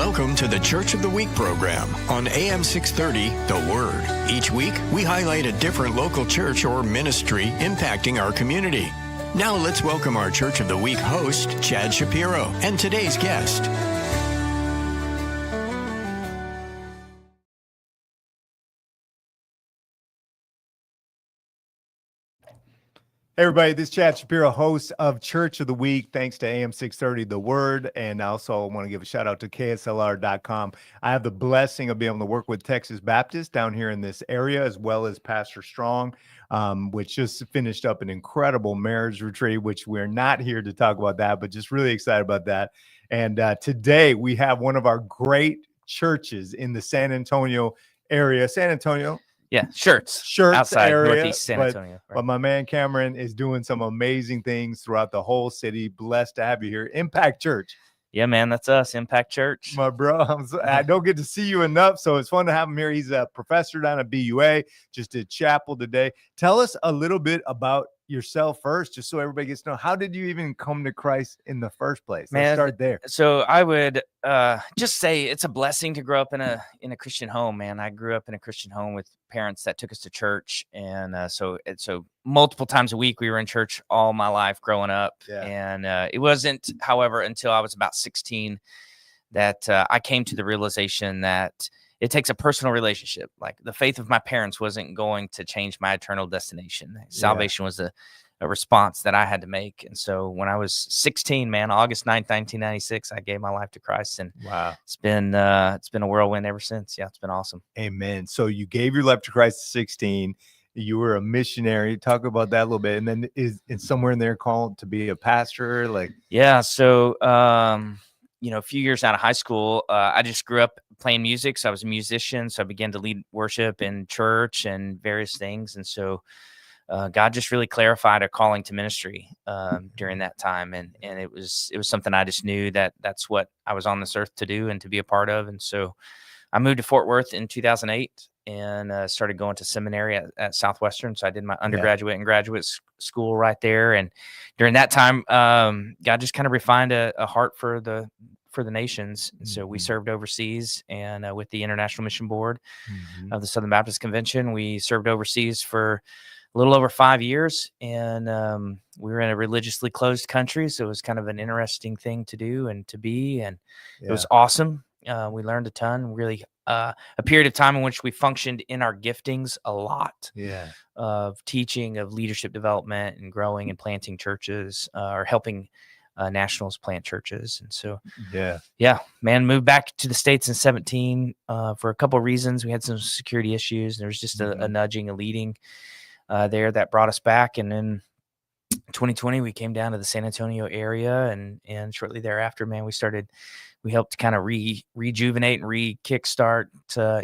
Welcome to the Church of the Week program on AM 630, The Word. Each week, we highlight a different local church or ministry impacting our community. Now let's welcome our Church of the Week host, Chad Schapiro, and today's guest. Hey everybody, this is Chad Schapiro, host of Church of the Week. Thanks to AM 630, The Word, and I also want to give a shout out to KSLR.com. I have the blessing of being able to work with Texas Baptist down here in this area, as well as Pastor Strong, which just finished up an incredible marriage retreat, which we're not here to talk about that, but just really excited about that. And today we have one of our great churches in the San Antonio area. San Antonio. Yeah, Shirts outside area, Northeast San Antonio. But my man Cameron is doing some amazing things throughout the whole city. Blessed to have you here. Impact Church. Yeah, man, that's us, Impact Church. My bro, I don't get to see you enough, so it's fun to have him here. He's a professor down at BUA, just did chapel today. Tell us a little bit about yourself first, just so everybody gets to know. How did you even come to Christ in the first place? Let's start there. So I would just say it's a blessing to grow up in a Christian home, man. I grew up in a Christian home with parents that took us to church, and so multiple times a week we were in church all my life growing up. Yeah. And it wasn't, however, until I was about 16 that I came to the realization that it takes a personal relationship. Like the faith of my parents wasn't going to change my eternal destination. Salvation was a response that I had to make. And so when I was 16, man, August 9th, 1996, I gave my life to Christ, and wow, it's been a whirlwind ever since. Yeah, it's been awesome. Amen. So you gave your life to Christ at 16. You were a missionary. Talk about that a little bit. And then is somewhere in there called to be a pastor? Yeah. So, a few years out of high school, I just grew up playing music. So I was a musician. So I began to lead worship in church and various things. And so God just really clarified a calling to ministry during that time. And it was something I just knew that's what I was on this earth to do and to be a part of. And so I moved to Fort Worth in 2008 and started going to seminary at Southwestern. So I did my undergraduate and graduate school right there. And during that time, God just kind of refined a heart for the nations. And so we served overseas, and with the International Mission Board of the Southern Baptist Convention, we served overseas for a little over 5 years. And we were in a religiously closed country. So it was kind of an interesting thing to do and to be, and it was awesome. We learned a ton, really a period of time in which we functioned in our giftings a lot of teaching, of leadership development and growing and planting churches, or helping nationals plant churches. And so, moved back to the States in 17 for a couple of reasons. We had some security issues. There was just a nudging, a leading there that brought us back. And then 2020, we came down to the San Antonio area, and shortly thereafter, man, we helped kind of rejuvenate and kickstart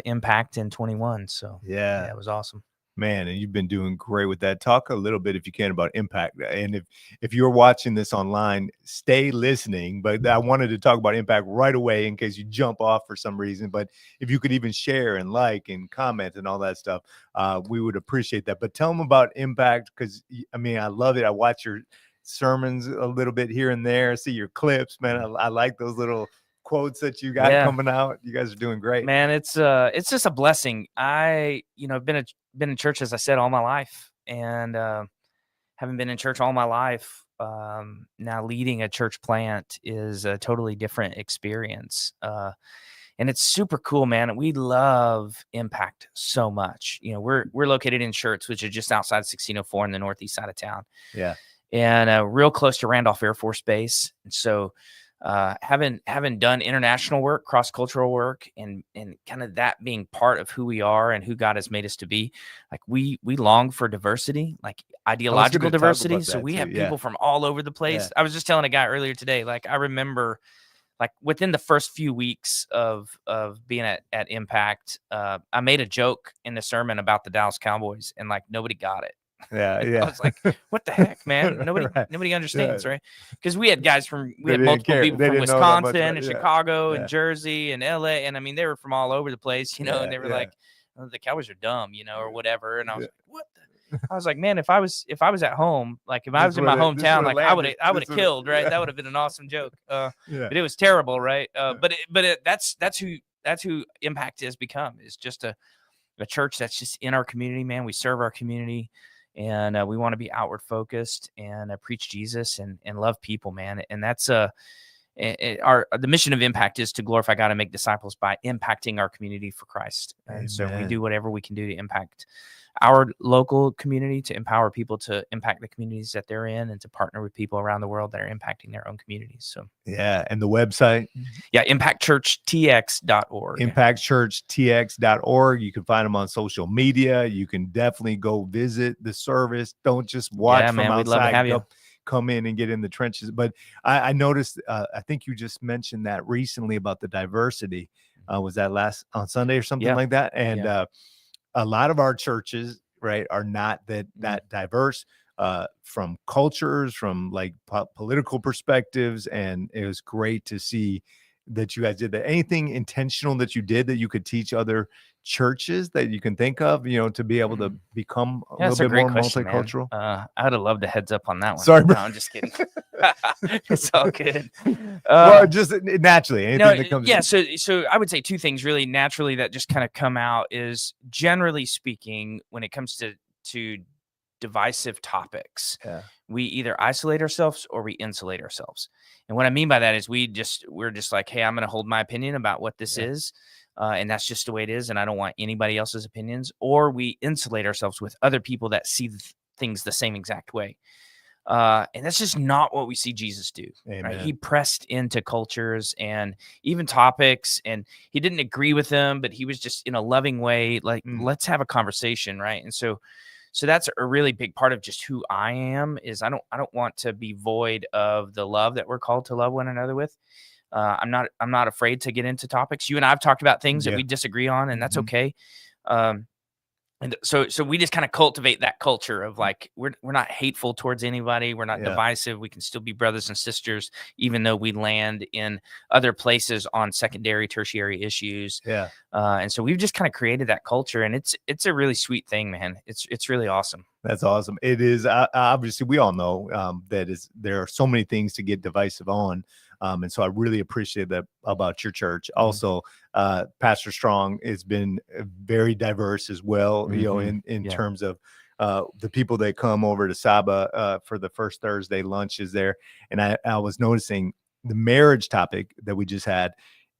Impact in 21. So it was awesome. Man, and you've been doing great with that. Talk a little bit, if you can, about Impact. And if you're watching this online, stay listening. But I wanted to talk about Impact right away in case you jump off for some reason. But if you could even share and like and comment and all that stuff, we would appreciate that. But tell them about Impact, because, I mean, I love it. I watch your sermons a little bit here and there. I see your clips, man. I like those little quotes that you got coming out. You guys are doing great, man. It's just a blessing. I've been in church, as I said, all my life, and having been in church all my life, now leading a church plant is a totally different experience, and it's super cool, man. We love Impact so much. We're located in Shirts, which is just outside 1604 in the northeast side of town, and real close to Randolph Air Force Base. And so having done international work, cross-cultural work, and kind of that being part of who we are and who God has made us to be, like we long for diversity, like ideological diversity. So we have people from all over the place. I was just telling a guy earlier today, like I remember, like within the first few weeks of being at Impact, I made a joke in the sermon about the Dallas Cowboys, and like nobody got it. I was like, what the heck, man? Nobody understands, right? Because we had multiple people from Wisconsin and Chicago and Jersey and LA. And I mean, they were from all over the place, and they were like, oh, the Cowboys are dumb, or whatever. And I was like, what the? I was like, man, if I was at home, like if I was in my this hometown, would've like I landed. would This have would've- killed, right? yeah. That would have been an awesome joke. Yeah. But it was terrible, right? That's who Impact has become, is just a church that's just in our community, man. We serve our community, and we want to be outward focused and preach Jesus and love people, man. And that's the mission of Impact is to glorify God and make disciples by impacting our community for Christ. And so we Amen. do whatever we can do to impact our local community, to empower people to impact the communities that they're in, and to partner with people around the world that are impacting their own communities. So Yeah. And the website, yeah, impactchurchtx.org. impactchurchtx.org. You can find them on social media. You can definitely go visit the service. Don't just watch Yeah, from man, we'd love to outside. have you. Come in and get in the trenches. But I noticed, I think you just mentioned that recently about the diversity. Was that on Sunday or something Yeah. like that? And Yeah. a lot of our churches, right, are not that diverse, from cultures, from like political perspectives. And it was great to see that you guys did that. Anything intentional that you did that you could teach other churches that you can think of, to be able to become a Yeah, that's little bit great more question, man. multicultural? I would have loved a heads up on that one. Sorry, no, bro. I'm just kidding. It's all good. Well, just naturally, anything that comes. Yeah. So I would say two things really naturally that just kind of come out is, generally speaking, when it comes to divisive topics, we either isolate ourselves or we insulate ourselves. And what I mean by that is we're just like, hey, I'm going to hold my opinion about what this is. And that's just the way it is. And I don't want anybody else's opinions. Or we insulate ourselves with other people that see things the same exact way. And that's just not what we see Jesus do. Right? He pressed into cultures and even topics, and he didn't agree with them, but he was just in a loving way, like, let's have a conversation. Right. And so that's a really big part of just who I am, is I don't want to be void of the love that we're called to love one another with. I'm not afraid to get into topics. You and I have talked about things that we disagree on, and that's okay. And so we just kind of cultivate that culture of like, we're not hateful towards anybody. We're not divisive. We can still be brothers and sisters, even though we land in other places on secondary, tertiary issues. Yeah. And so we've just kind of created that culture, and it's a really sweet thing, man. It's really awesome. That's awesome. It is. Obviously, we all know there are so many things to get divisive on. And so I really appreciate that about your church. Also, Pastor Strong has been very diverse as well, in terms of the people that come over to Saba for the first Thursday lunches there. And I was noticing the marriage topic that we just had.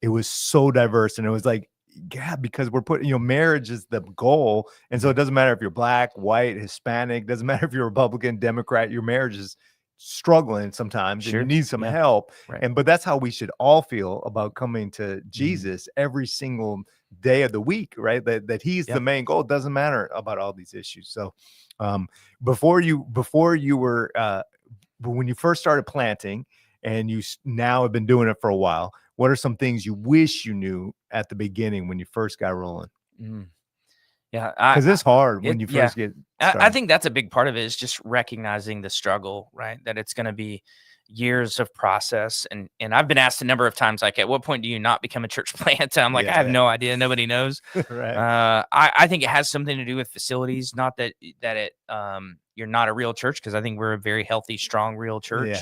It was so diverse, and it was like, yeah, because we're putting, marriage is the goal. And so it doesn't matter if you're black, white, Hispanic, doesn't matter if you're Republican, Democrat, your marriage is struggling sometimes, and you need some help. Right. But that's how we should all feel about coming to Jesus every single day of the week, right? That he's the main goal. It doesn't matter about all these issues. So before you were when you first started planting, and you now have been doing it for a while, what are some things you wish you knew at the beginning when you first got rolling? Yeah, because it's hard when you first get started. I think that's a big part of it, is just recognizing the struggle, right? That it's going to be years of process. And I've been asked a number of times, like, at what point do you not become a church plant? I'm like, I have no idea. Nobody knows. Right. I think it has something to do with facilities. Not that you're not a real church, because I think we're a very healthy, strong, real church.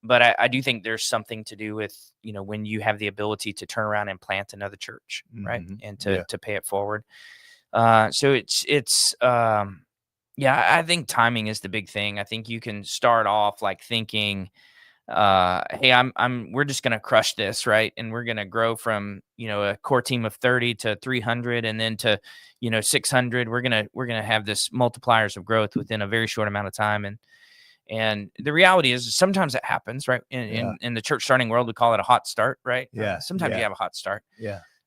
But I do think there's something to do with, when you have the ability to turn around and plant another church, right? And to pay it forward. So it's I think timing is the big thing. I think you can start off like thinking, hey, we're just going to crush this, right? And we're going to grow from, a core team of 30 to 300, and then to, 600. We're going to have this multipliers of growth within a very short amount of time. And the reality is sometimes it happens, right? In the church starting world, we call it a hot start, right? Sometimes you have a hot start.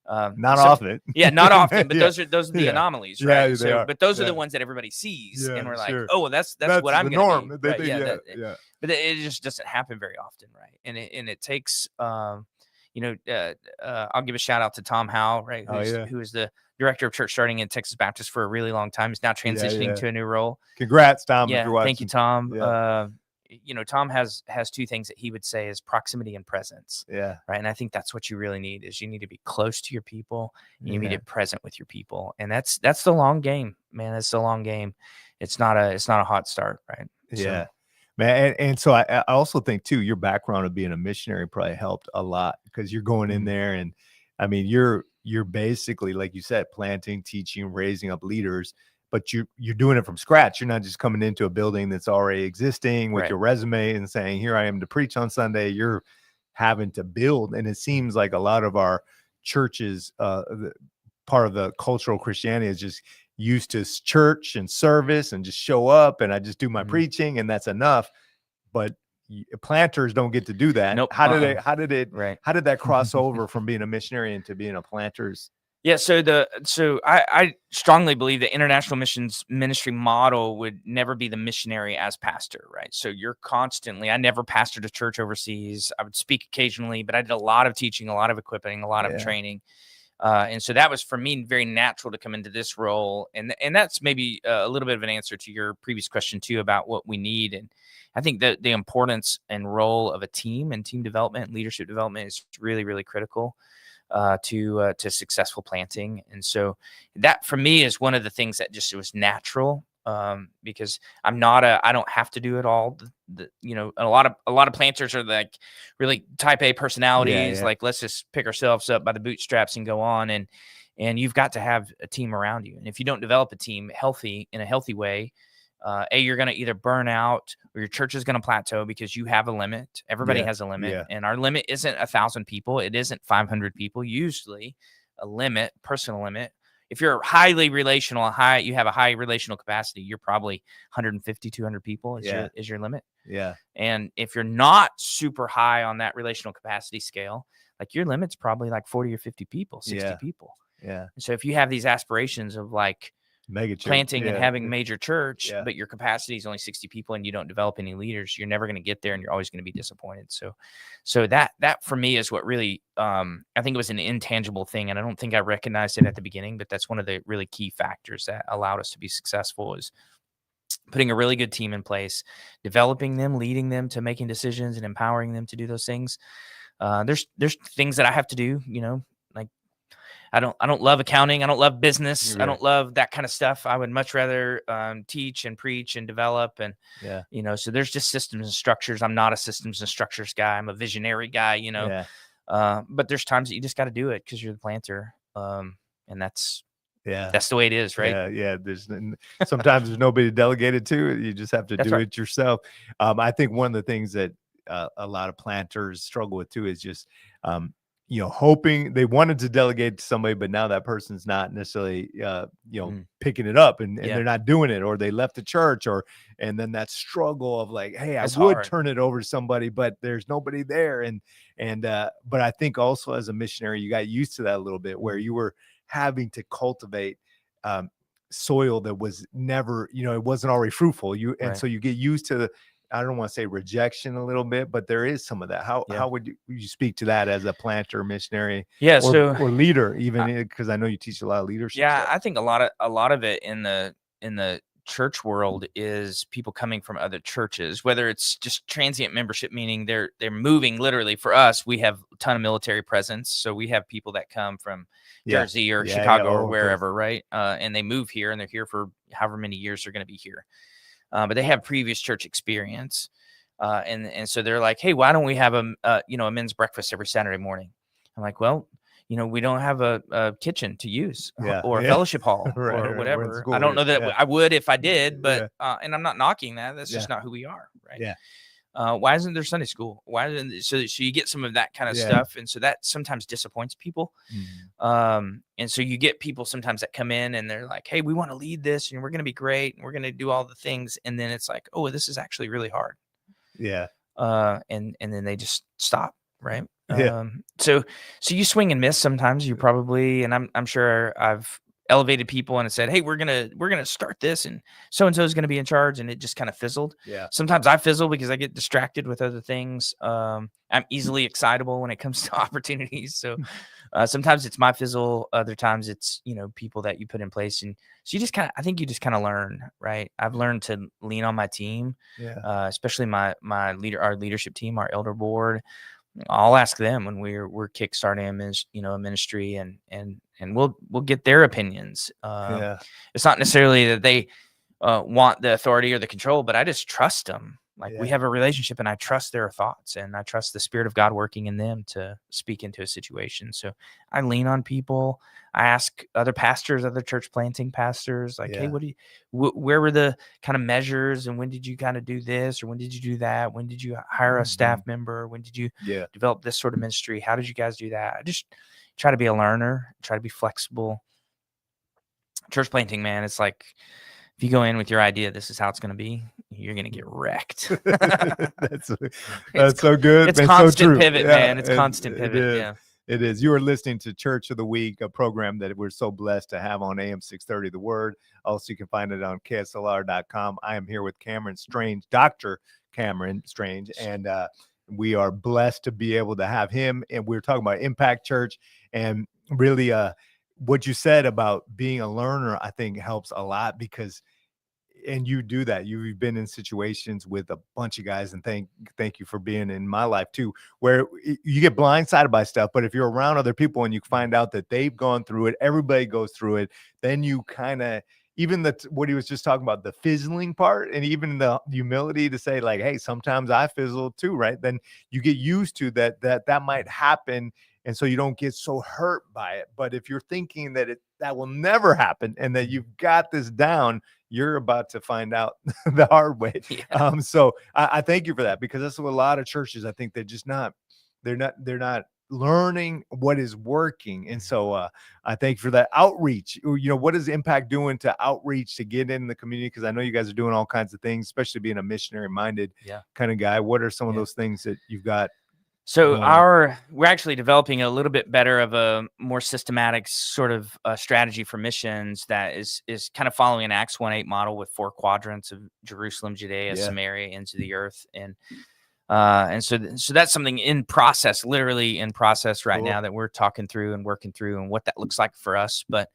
Not often. Not often, but those are the anomalies, right? They are. But those are the ones that everybody sees, and we're like, oh, well, that's what I'm going to be. Right? But it just doesn't happen very often, right? And it takes, I'll give a shout out to Tom Howe, right? Who is the director of church starting in Texas Baptist for a really long time. He's now transitioning to a new role. Congrats, Tom. Yeah, thank you, Tom. Tom has two things that he would say is proximity and presence. Yeah. Right. And I think that's what you really need is you need to be close to your people and you need to be present with your people. And that's the long game, man. That's the long game. It's not a hot start. Right. Yeah. Man, and so I also think too, your background of being a missionary probably helped a lot because you're going in there and I mean, you're basically, like you said, planting, teaching, raising up leaders, but you're doing it from scratch. You're not just coming into a building that's already existing with your resume and saying, here I am to preach on Sunday. You're having to build. And it seems like a lot of our churches, part of the cultural Christianity is just used to church and service and just show up and I just do my preaching and that's enough. But planters don't get to do that. Nope. How did that cross over from being a missionary into being a planters? Yeah, so I strongly believe the international missions ministry model would never be the missionary as pastor, right? So you're constantly, I never pastored a church overseas. I would speak occasionally, but I did a lot of teaching, a lot of equipping, a lot of training. And so that was for me very natural to come into this role. And that's maybe a little bit of an answer to your previous question too about what we need. And I think that the importance and role of a team and team development and leadership development is really, really critical to successful planting. And so that for me is one of the things that just was natural because I don't have to do it all. A lot of planters are like really type A personalities. Like, let's just pick ourselves up by the bootstraps and go on. And you've got to have a team around you. And if you don't develop a team in a healthy way, you're going to either burn out or your church is going to plateau because you have a limit. Everybody has a limit, and our limit isn't 1,000 people. It isn't 500 people. Usually, a limit, personal limit. If you're highly relational, you have a high relational capacity. You're probably 150, 200 people is your limit. Yeah. And if you're not super high on that relational capacity scale, like your limit's probably like 40 or 50 people, 60 people. Yeah. And so if you have these aspirations of like mega church, planting and having major church, but your capacity is only 60 people and you don't develop any leaders, you're never going to get there and you're always going to be disappointed. So that for me is what really, I think it was an intangible thing. And I don't think I recognized it at the beginning, but that's one of the really key factors that allowed us to be successful is putting a really good team in place, developing them, leading them to making decisions and empowering them to do those things. There's things that I have to do, like I don't love accounting. I don't love business. I don't love that kind of stuff. I would much rather teach and preach and develop. And, so there's just systems and structures. I'm not a systems and structures guy. I'm a visionary guy, but there's times that you just got to do it because you're the planter. And that's the way it is. Right. Yeah. Sometimes there's nobody to delegate it to. You just have to do it yourself. I think one of the things that a lot of planters struggle with too is just, hoping they wanted to delegate to somebody, but now that person's not necessarily, picking it up and they're not doing it, or they left the church, and then that struggle of like, hey, That's I would hard. turn it over to somebody, but there's nobody there. But I think also as a missionary, you got used to that a little bit where you were having to cultivate, soil that was never, it wasn't already fruitful. So you get used to I don't want to say rejection a little bit, but there is some of that. How would you speak to that as a planter, missionary, or leader, even because I know you teach a lot of leadership. Yeah, stuff. I think a lot of it in the church world is people coming from other churches, whether it's just transient membership, meaning they're moving literally. For us, we have a ton of military presence, so we have people that come from Jersey or Chicago or wherever, right? And they move here and they're here for however many years they're going to be here. But they have previous church experience. And so they're like, hey, why don't we have a men's breakfast every Saturday morning? I'm like, well, we don't have a kitchen to use or a fellowship hall or whatever. I don't know that I would if I did, but, and I'm not knocking that. That's just not who we are. Right. Yeah. Why isn't there Sunday school? Why isn't so you get some of that kind of stuff. And so that sometimes disappoints people. And so you get people sometimes that come in and they're like, hey, we want to lead this and we're going to be great. And we're going to do all the things. And then it's like, oh, this is actually really hard. Yeah. And then they just stop. Right. Yeah. So you swing and miss sometimes. You probably, and I'm sure elevated people and said, hey, we're gonna start this, and so is gonna be in charge, and it just kind of fizzled. Yeah. Sometimes I fizzle because I get distracted with other things. I'm easily excitable when it comes to opportunities, so sometimes it's my fizzle, other times it's people that you put in place, and so I think you just kind of learn, right? I've learned to lean on my team, Yeah. especially our leadership team, our elder board. I'll ask them when we're kickstarting a ministry, and we'll get their opinions. Yeah. It's not necessarily that they want the authority or the control, but I just trust them. Like, we Yeah. have a relationship, and I trust their thoughts, and I trust the Spirit of God working in them to speak into a situation. So I lean on people. I ask other pastors, other church planting pastors, like, hey, Yeah. where were the kind of measures, and when did you kind of do this, or when did you do that? When did you hire a staff member? When did you Yeah. develop this sort of ministry? How did you guys do that? I just try to be a learner, try to be flexible. Church planting, man, it's like, if you go in with your idea, this is how it's going to be, you're going to get wrecked. That's so good. It's and constant so true. pivot, Yeah, man. It's constant it pivot. is. Yeah. It is. You are listening to Church of the Week, a program that we're so blessed to have on AM 630 The Word. Also, you can find it on KSLR.com. I am here with Cameron Strange, Dr. Cameron Strange, and we are blessed to be able to have him. And we're talking about Impact Church, and really what you said about being a learner, I think helps a lot, because and you do that. You've been in situations with a bunch of guys, and thank you for being in my life too, where you get blindsided by stuff. But if you're around other people and you find out that they've gone through it, everybody goes through it, then you kind of, even what he was just talking about, the fizzling part, and even the humility to say, like, hey, sometimes I fizzle too, right? Then you get used to that might happen, and so you don't get so hurt by it. But if you're thinking that that will never happen and that you've got this down, you're about to find out the hard way. Yeah. So I thank you for that, because that's what a lot of churches, I think, they're not learning what is working. And so I thank you for that outreach. What is Impact doing to outreach, to get in the community? Because I know you guys are doing all kinds of things, especially being a missionary minded kind of guy. What are some of those things that you've got? So we're actually developing a little bit better of a more systematic sort of strategy for missions that is kind of following an Acts 1:8 model with 4 quadrants of Jerusalem, Judea, Samaria, into the earth. And so that's something in process, literally in process right now, that we're talking through and working through, and what that looks like for us. But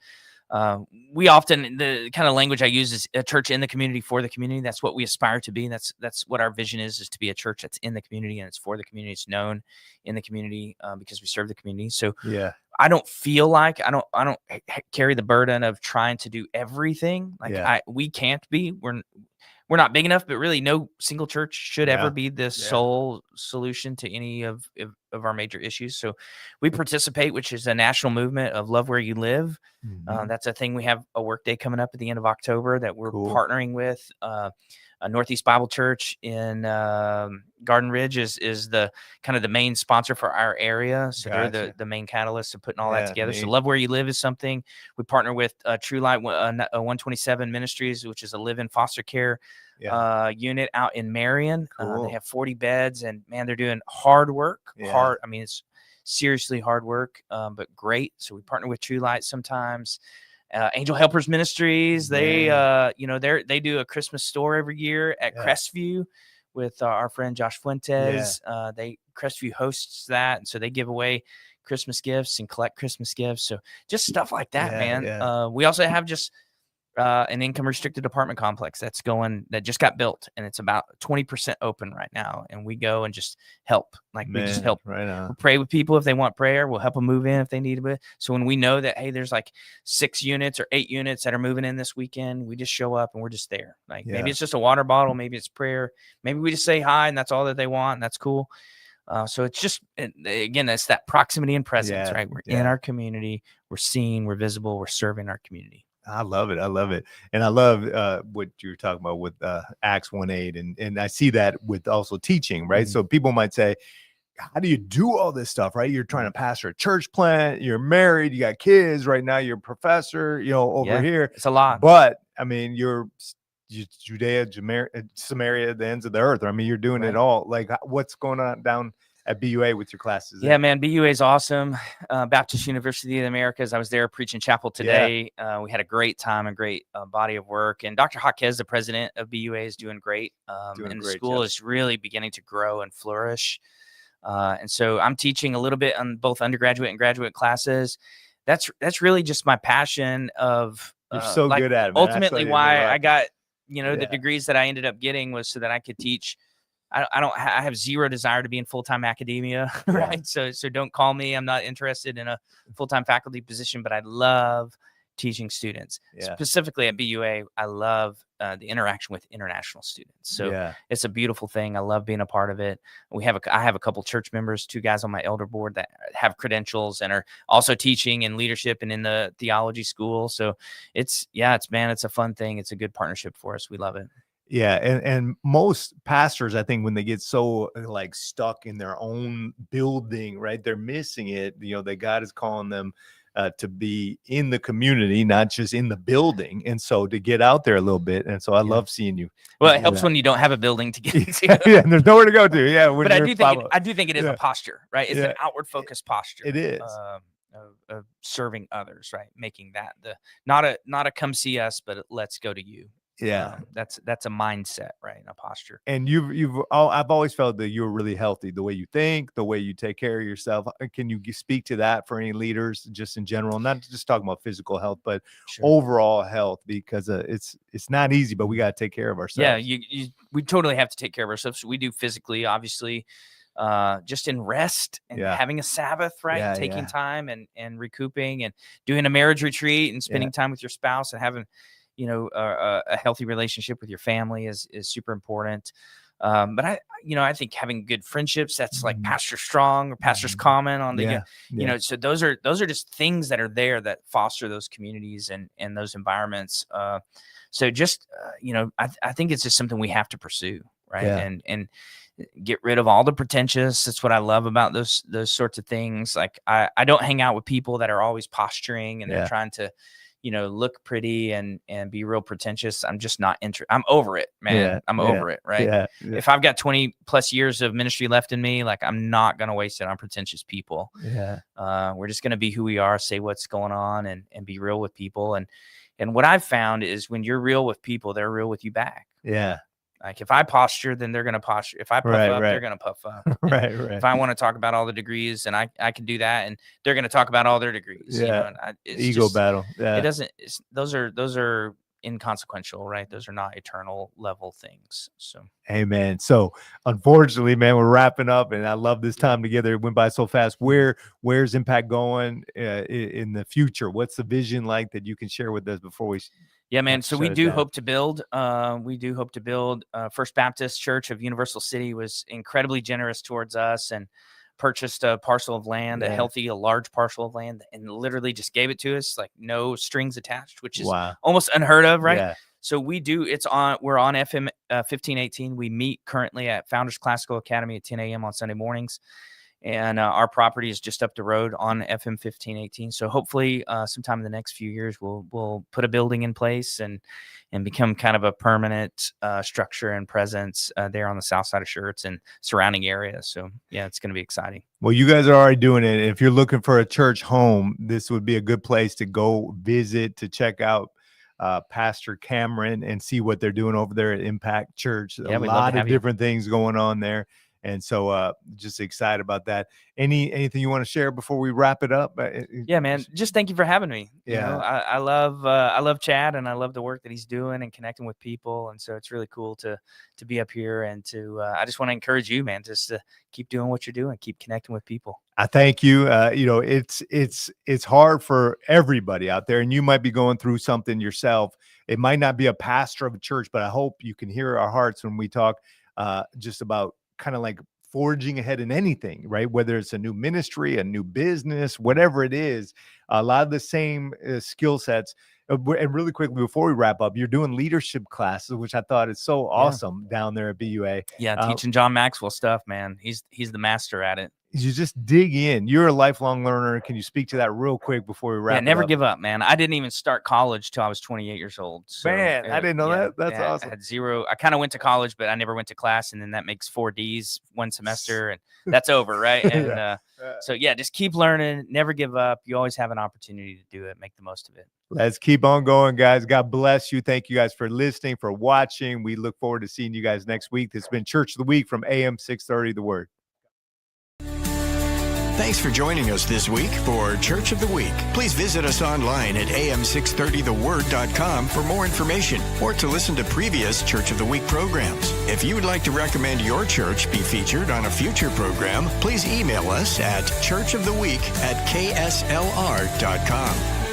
we often, the kind of language I use is a church in the community for the community. That's what we aspire to be. That's what our vision is to be a church that's in the community, and it's for the community. It's known in the community because we serve the community. So I don't feel like I don't carry the burden of trying to do everything. Like we can't be. We're not big enough, but really no single church should ever be the sole solution to any of our major issues. So we participate, which is a national movement of love where you live. That's a thing. We have a work day coming up at the end of October that we're partnering with. A Northeast Bible Church in Garden Ridge is the kind of the main sponsor for our area. So they're the main catalyst of putting all that together. Neat. So Love Where You Live is something. We partner with True Light 127 Ministries, which is a live-in foster care unit out in Marion. They have 40 beds, and man, they're doing hard work. I mean, it's seriously hard work, but great. So we partner with True Light sometimes. Angel Helpers Ministries, they do a Christmas store every year at Crestview with our friend Josh Fuentes. Crestview hosts that, and so they give away Christmas gifts and collect Christmas gifts. So just stuff like that, man. We also have just an income restricted apartment complex that just got built, and it's about 20% open right now. And we go and just help. We just help. Right on. We'll pray with people if they want prayer. We'll help them move in if they need it. So when we know that, hey, there's like 6 units or 8 units that are moving in this weekend, we just show up and we're just there. Maybe it's just a water bottle, maybe it's prayer, maybe we just say hi and that's all that they want, and that's cool. So it's just, again, that's that proximity and presence, right? We're in our community, we're seen, we're visible, we're serving our community. I love it. And I love what you're talking about with Acts 1:8. And I see that with also teaching, right? So people might say, how do you do all this stuff, right? You're trying to pastor a church plant, you're married, you got kids right now, you're a professor, over here. It's a lot. But I mean, you're Judea, Samaria, the ends of the earth. I mean, you're doing it all. Like, what's going on down at BUA with your classes? Yeah, man, BUA is awesome. Baptist University of the Americas. I was there preaching chapel today. We had a great time, a great body of work. And Dr. Jaquez, the president of BUA, is doing great. And the school is really beginning to grow and flourish. And so I'm teaching a little bit on both undergraduate and graduate classes. That's really just my passion of You're so good at it, man. ultimately why I got, the degrees that I ended up getting was so that I could teach. I have zero desire to be in full-time academia, right? So don't call me. I'm not interested in a full-time faculty position, but I love teaching students. Specifically at BUA, I love the interaction with international students. So it's a beautiful thing. I love being a part of it. I have a couple church members, 2 guys on my elder board that have credentials and are also teaching in leadership and in the theology school. So it's a fun thing. It's a good partnership for us. We love it. Yeah. And most pastors, I think when they get so like stuck in their own building, right, they're missing it. That God is calling them to be in the community, not just in the building. And so to get out there a little bit. And so I love seeing you. Well, it helps when you don't have a building to get to. And there's nowhere to go to. Yeah. But I do think it is a posture, right? It's an outward focused posture. It is. Of serving others, right? Making that not a come see us, but let's go to you. Yeah. That's a mindset, right? A posture. And I've always felt that you're really healthy, the way you think, the way you take care of yourself. Can you speak to that for any leaders just in general, not just talking about physical health, but overall health, because it's not easy, but we got to take care of ourselves. Yeah. We totally have to take care of ourselves. We do physically, obviously, just in rest and having a Sabbath, right? Taking time and recouping and doing a marriage retreat and spending time with your spouse and having, a healthy relationship with your family is super important. But I think having good friendships, that's like Pastor Strong or Pastor's Common on the, so those are just things that are there that foster those communities and those environments. So just, I think it's just something we have to pursue, right? And get rid of all the pretentious. That's what I love about those sorts of things. Like I don't hang out with people that are always posturing and they're trying to, look pretty and be real pretentious. I'm just not interested. I'm over it, man. I'm over it. Right. If I've got 20 plus years of ministry left in me, like I'm not going to waste it on pretentious people. We're just going to be who we are, say what's going on and be real with people. And what I've found is when you're real with people, they're real with you back. Like if I posture, then they're going to posture. If I puff up, they're going to puff up. If I want to talk about all the degrees and I can do that and they're going to talk about all their degrees. It's ego battle. It doesn't, those are inconsequential, right? Those are not eternal level things. So, amen. So unfortunately, man, we're wrapping up and I love this time together. It went by so fast. Where's Impact going in the future? What's the vision like that you can share with us before we Yeah, man. So we do hope to build. First Baptist Church of Universal City was incredibly generous towards us and purchased a parcel of land, a large parcel of land, and literally just gave it to us, like no strings attached, which is almost unheard of, right? So we're on FM 1518. We meet currently at Founders Classical Academy at 10 a.m. on Sunday mornings. And our property is just up the road on FM 1518. So hopefully sometime in the next few years, we'll put a building in place and become kind of a permanent structure and presence there on the south side of Schertz and surrounding areas. So, yeah, it's going to be exciting. Well, you guys are already doing it. If you're looking for a church home, this would be a good place to go visit, to check out Pastor Cameron and see what they're doing over there at Impact Church. A lot of different things going on there. And so just excited about that. Anything you want to share before we wrap it up? Yeah, man. Just thank you for having me. I love Chad and I love the work that he's doing and connecting with people. And so it's really cool to be up here and to I just want to encourage you, man, just to keep doing what you're doing, keep connecting with people. I thank you. It's hard for everybody out there, and you might be going through something yourself. It might not be a pastor of a church, but I hope you can hear our hearts when we talk just about kind of like forging ahead in anything, right? Whether it's a new ministry, a new business, whatever it is, a lot of the same skill sets. And really quickly, before we wrap up, you're doing leadership classes, which I thought is so awesome down there at BUA. Yeah, teaching John Maxwell stuff, man. He's the master at it. you just dig in. You're a lifelong learner. Can you speak to that real quick before we wrap Yeah, it never up? give up, man. I didn't even start college till I was 28 years old. So, Man, I didn't know that. That's yeah, awesome. I had zero. I kind of went to college, but I never went to class, and then that makes 4 Ds one semester, and that's over, right? And Yeah. so, yeah, just keep learning. Never give up. You always have an opportunity to do it. Make the most of it. Let's keep on going, guys. God bless you. Thank you guys for listening, for watching. We look forward to seeing you guys next week. This has been Church of the Week from AM 630 The Word. Thanks for joining us this week for Church of the Week. Please visit us online at am630theword.com for more information or to listen to previous Church of the Week programs. If you would like to recommend your church be featured on a future program, please email us at churchoftheweek@kslr.com.